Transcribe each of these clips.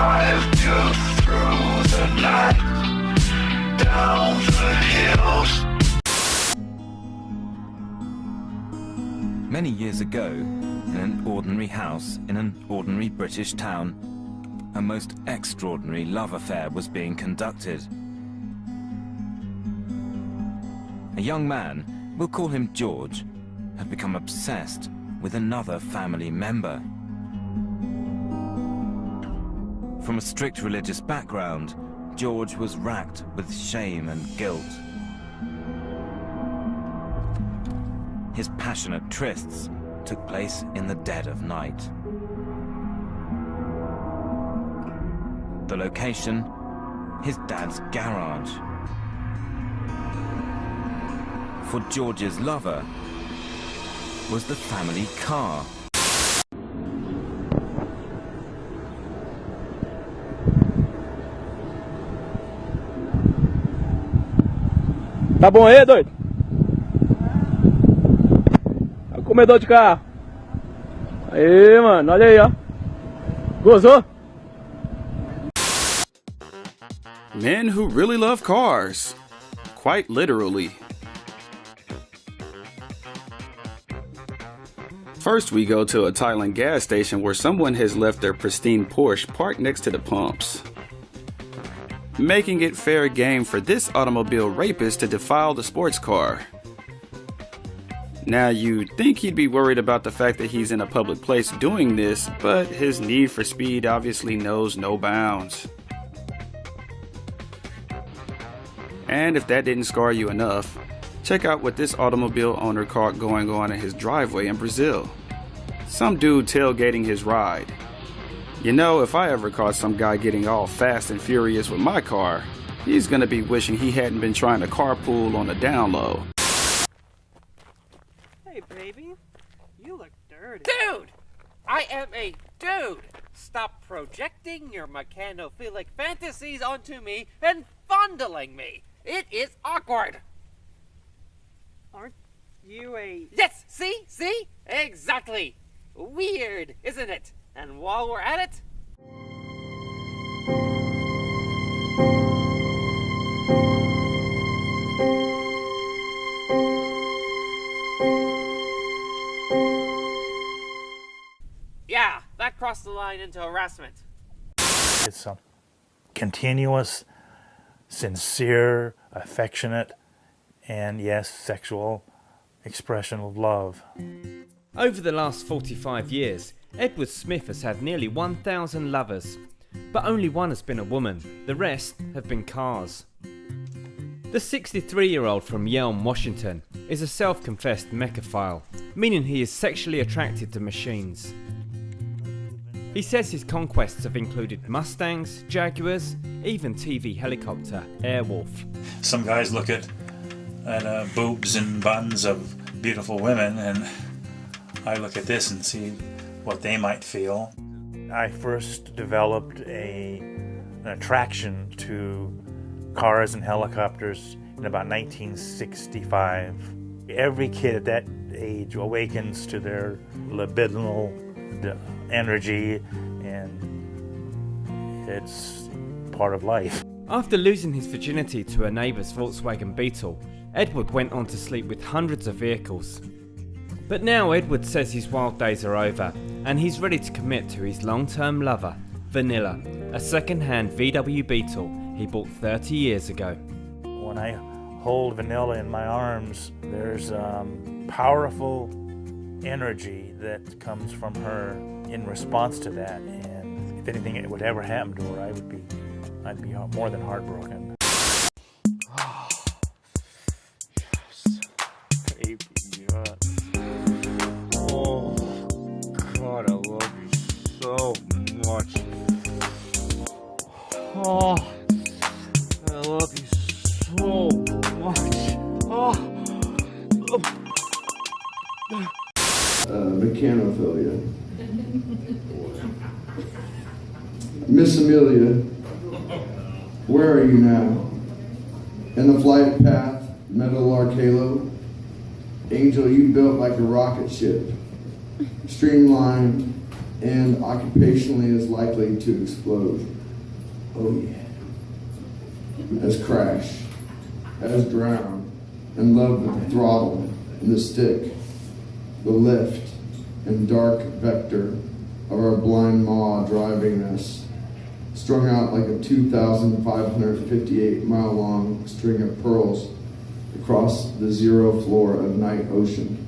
drive you through the night, down the hills. Many years ago, in an ordinary house in an ordinary British town, a most extraordinary love affair was being conducted. A young man, we'll call him George, had become obsessed with another family member. From a strict religious background, George was racked with shame and guilt. His passionate trysts took place in the dead of night. The location, his dad's garage. For George's lover was the family car. Tá bom aí, doido? É o comedor de carro. Aí, mano, olha aí, ó. Gozou? Men who really love cars. Quite literally. First, we go to a Thailand gas station where someone has left their pristine Porsche parked next to the pumps, making it fair game for this automobile rapist to defile the sports car. Now, you'd think he'd be worried about the fact that he's in a public place doing this, but his need for speed obviously knows no bounds. And if that didn't scar you enough, check out what this automobile owner caught going on in his driveway in Brazil. Some dude tailgating his ride. You know, if I ever caught some guy getting all fast and furious with my car, he's gonna be wishing he hadn't been trying to carpool on the down low. Hey baby, you look dirty. Dude! I am a dude! Stop projecting your mechanophilic fantasies onto me and fondling me! It is awkward! Aren't you a... Yes! See? See? Exactly! Weird, isn't it? And while we're at it... Yeah, that crossed the line into harassment. It's a continuous, sincere, affectionate, and yes, sexual expression of love. Over the last 45 years, Edward Smith has had nearly 1,000 lovers, but only one has been a woman, the rest have been cars. The 63-year-old from Yelm, Washington, is a self-confessed mechaphile, meaning he is sexually attracted to machines. He says his conquests have included Mustangs, Jaguars, even TV helicopter Airwolf. Some guys look at boobs and buns of beautiful women, and I look at this and see what they might feel. I first developed an attraction to cars and helicopters in about 1965. Every kid at that age awakens to their libidinal energy, and it's part of life. After losing his virginity to a neighbour's Volkswagen Beetle, Edward went on to sleep with hundreds of vehicles. But now Edward says his wild days are over, and he's ready to commit to his long-term lover, Vanilla, a second-hand VW Beetle he bought 30 years ago. When I hold Vanilla in my arms, there's powerful energy that comes from her in response to that, and if anything would ever happen to her, I'd be more than heartbroken. Oh, yes. Baby, yes. Oh, God, I love you so much. Oh, I love you so much. Oh. Mechanophilia. Miss Amelia, where are you now? In the flight path, Meadowlark Halo. Angel, you built like a rocket ship. Streamlined, and occupationally is likely to explode. Oh yeah. As crash, as drown, and love with the throttle and the stick, the lift and dark vector of our blind maw driving us, strung out like a 2,558-mile-long string of pearls across the zero floor of night ocean,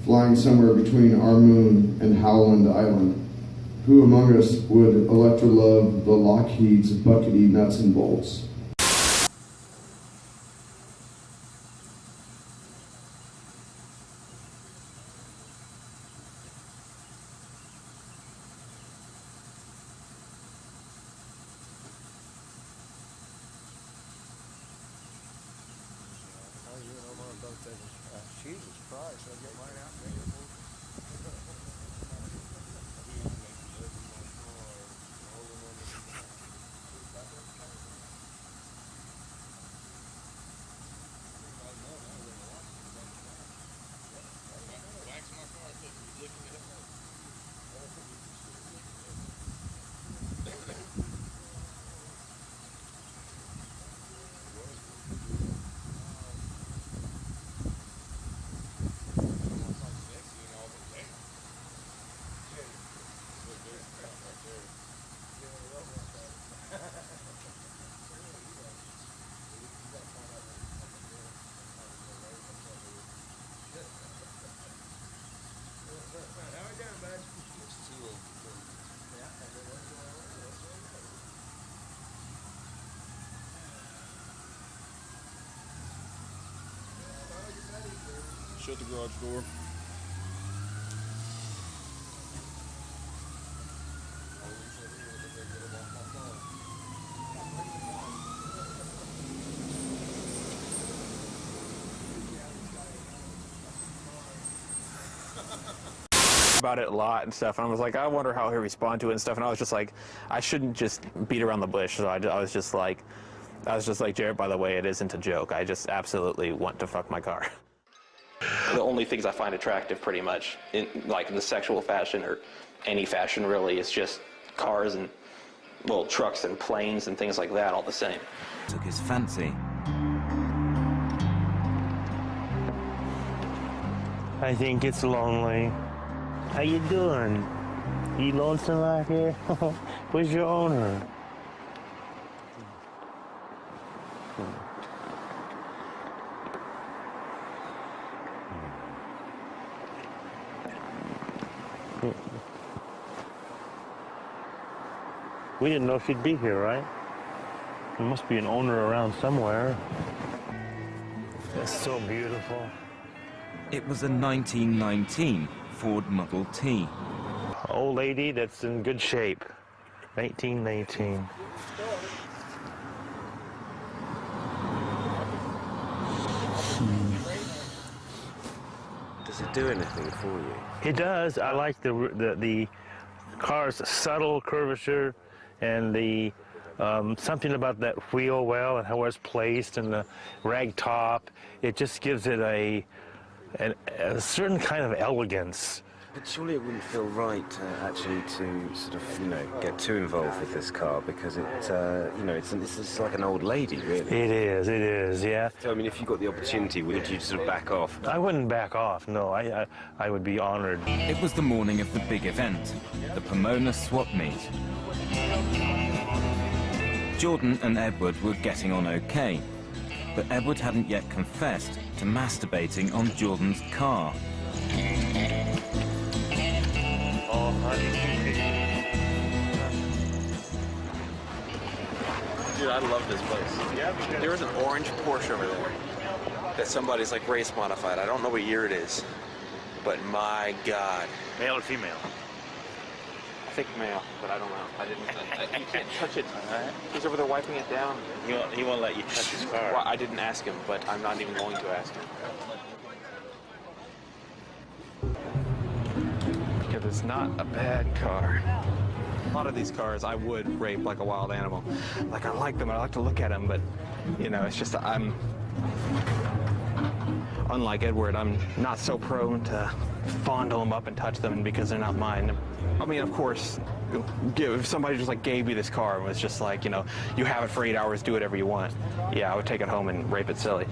flying somewhere between our moon and Howland Island. Who among us would electro-love the Lockheed's buckety nuts and bolts? Jesus Christ, I'll get mine out there. Shut the garage door. About it a lot and stuff, and I was like, I wonder how he'll respond to it and stuff, and I was just like, I shouldn't just beat around the bush, so I was just like, Jared, by the way, it isn't a joke. I just absolutely want to fuck my car. The only things I find attractive pretty much in like the sexual fashion or any fashion really is just cars and, well, trucks and planes and things like that all the same. Took his fancy. I think it's lonely. How you doing? You lonesome out here? Where's your owner? We didn't know she'd be here, right? There must be an owner around somewhere. It's so beautiful. It was a 1919 Ford Model T. Old lady that's in good shape. 1919. Does it do anything for you? It does. I like the car's subtle curvature and the something about that wheel well and how it's placed and the rag top. It just gives it a certain kind of elegance. But surely it wouldn't feel right actually to sort of, you know, get too involved with this car because it, you know, it's just like an old lady, really. It is, yeah. So, I mean, if you got the opportunity, would you sort of back off? I wouldn't back off, no. I would be honored. It was the morning of the big event, the Pomona swap meet. Jordan and Edward were getting on okay, but Edward hadn't yet confessed to masturbating on Jordan's car. Oh, honey. Dude, I love this place. Yeah, there was an orange Porsche over there that somebody's like race modified. I don't know what year it is, but my God. Male or female? I think male, but I don't know. I didn't. You can't touch it. He's over there wiping it down. He won't let you touch his car. Well, I didn't ask him, but I'm not even going to ask him. Because it's not a bad car. A lot of these cars I would rape like a wild animal. Like, I like them, I like to look at them, but, you know, it's just, unlike Edward, I'm not so prone to fondle them up and touch them because they're not mine. I mean, of course, if somebody just like gave me this car and was just like, you know, you have it for 8 hours, do whatever you want. Yeah, I would take it home and rape it silly.